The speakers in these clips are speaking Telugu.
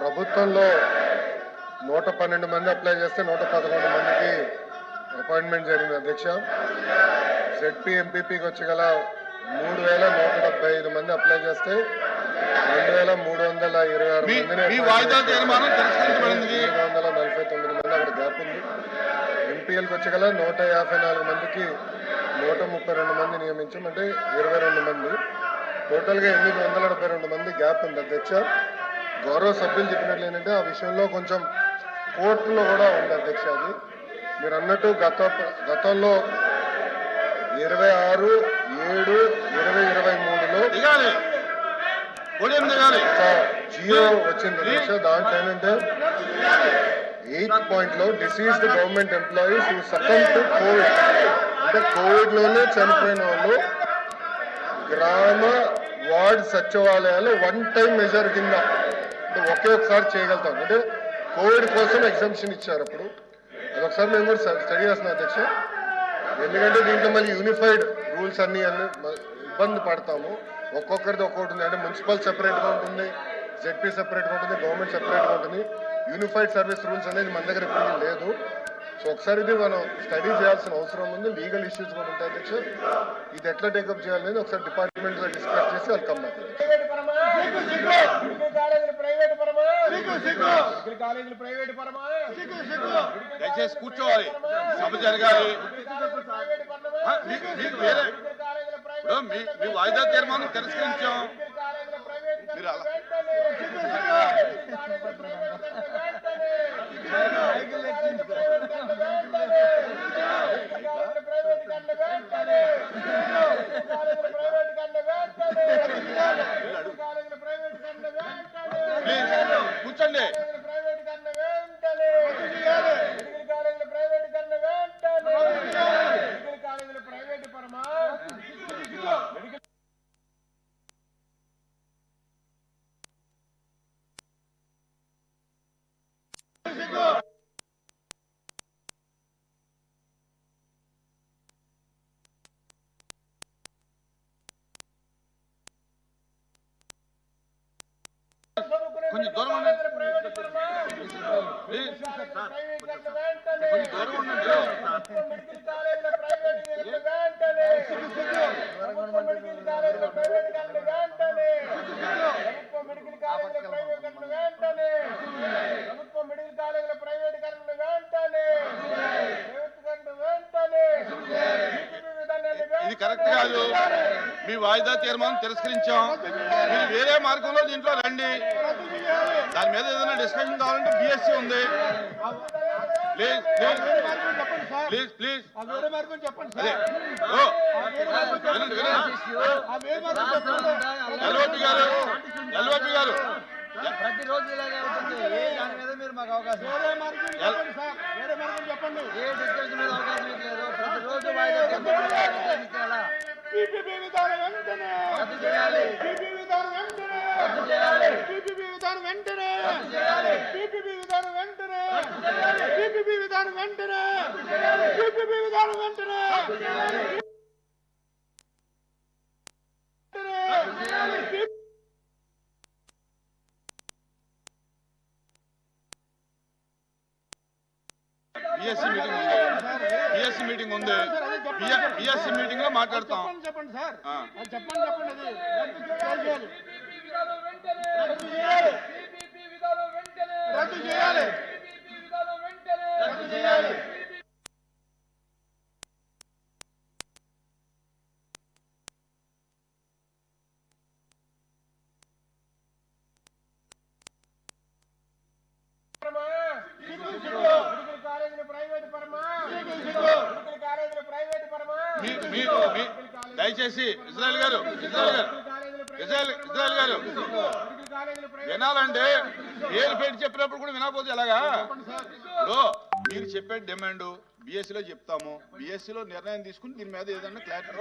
ప్రభుత్వంలో 112 మంది అప్లై చేస్తే 111 మందికి అపాయింట్మెంట్ జరిగింది అధ్యక్ష. జెడ్పీ ఎంపీపీకి వచ్చి గల 3175 మంది అప్లై చేస్తే 2326 మందిని 749 మంది అక్కడ గ్యాప్ ఉంది. ఎంపీఎల్కి వచ్చి గల 154 మందికి 132 మంది నియమించాం, అంటే 22 మంది. టోటల్గా 872 మంది గ్యాప్ ఉంది అధ్యక్ష. గౌరవ సభ్యులు చెప్పినట్లు ఏంటంటే ఆ విషయంలో కొంచెం కోర్టులో కూడా ఉంది అధ్యక్ష. అది మీరు అన్నట్టు గతంలో 26/7/2023లో జియో వచ్చింది అధ్యక్ష. దాంట్లో ఏంటంటే 8th పాయింట్లో deceased government employees who succumb to COVID, అంటే కోవిడ్లోనే చనిపోయిన వాళ్ళు గ్రామ వార్డ్ సచివాలయాలు 1 టైం మెజర్ కింద అంటే ఒకసారి చేయగలుగుతాం. అంటే కోవిడ్ కోసం ఎగ్జామ్షన్ ఇచ్చారు. అప్పుడు అదొకసారి మేము కూడా స్టడీ చేస్తున్నాం అధ్యక్ష. ఎందుకంటే దీంట్లో మళ్ళీ యూనిఫైడ్ రూల్స్ అన్ని ఇబ్బంది పడతాము. ఒక్కొక్కరిది ఒక్కొక్కటి ఉంది. అంటే మున్సిపల్ సెపరేట్గా ఉంటుంది, జెడ్పీ సెపరేట్గా ఉంటుంది, గవర్నమెంట్ సెపరేట్గా ఉంటుంది. యూనిఫైడ్ సర్వీస్ రూల్స్ అనేది మన దగ్గర ఎప్పుడు లేదు. సో ఒకసారి ఇది మనం స్టడీ చేయాల్సిన అవసరం ఉంది. లీగల్ ఇష్యూస్ కూడా ఉంటాయి అధ్యక్ష. ఇది ఎట్లా టేకప్ చేయాలనేది ఒకసారి డిపార్ట్మెంట్లో డిస్కస్ చేసి వాళ్ళు కమ్ బ్యాక్. దయచేసి కూర్చోవాలి, సభ జరగాలి. మీ వాయిదా తీర్మానం తిరస్కరించాం. మీరు అలా కూర్చోండి. కొంచెం దూరం ఉండండి, కొంచెం దూరం ఉండండి. ఇది కరెక్ట్ కాదు. మీ వాయిదా తీర్మానం తిరస్కరించాం. మీరు వేరే మార్గంలో దీంట్లో రండి. దాని మీద ఏదైనా డిస్కషన్ కావాలంటే బిఎస్సీ ఉంది. ప్లీజ్ ప్లీజ్ ప్లీజ్ ఎల్ఓపి గారు ప్రతిరోజు ఇలాగే అవుతుంది. దాని మీద మీరు మాకు అవకాశం చెప్పండి. ఏ డిస్కషన్ మీద అవకాశం లేదు. ప్రతిరోజు బిఎస్సీ మీటింగ్ ఉంది. బిఎస్సీ మీటింగ్ లో మాట్లాడతాం. చెప్పండి సార్, చెప్పండి. రద్దు చేయాలి. దయచేసి ఇజ్రాయెల్ గారు వినాలంటే పేరు పెట్టి చెప్పినప్పుడు కూడా వినకపోతే ఎలాగా? ఇప్పుడు మీరు చెప్పే డిమాండ్ బిఎస్సీలో చెప్తాము. బిఎస్సీలో నిర్ణయం తీసుకుని దీని మీద ఏదన్నా క్లారిటీ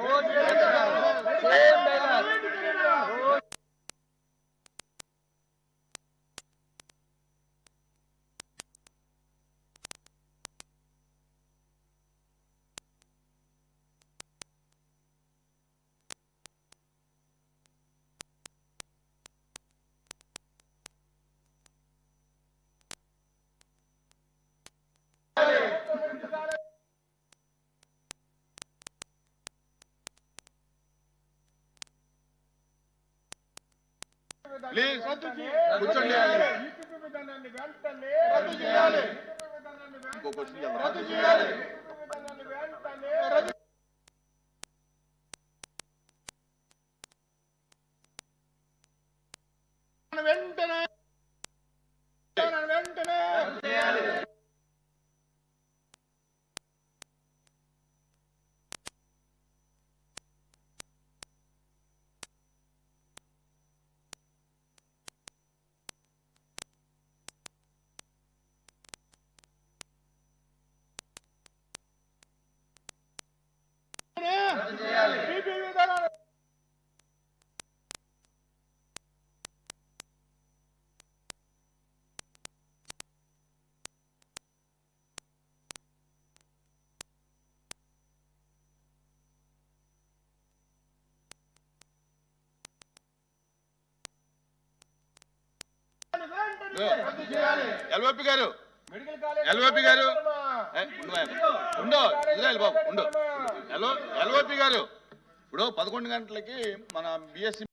ప్లీజ్ కూర్చోండి. ఇంకో క్వశ్చన్ ఎల్ఓపి గారు, ఎల్ఓపి గారు ఉండు ఇజ్రాయల్ బాబు ఉండు. ఎల్ఓపి గారు, ఇప్పుడు 11 గంటలకి మన బిఎస్సి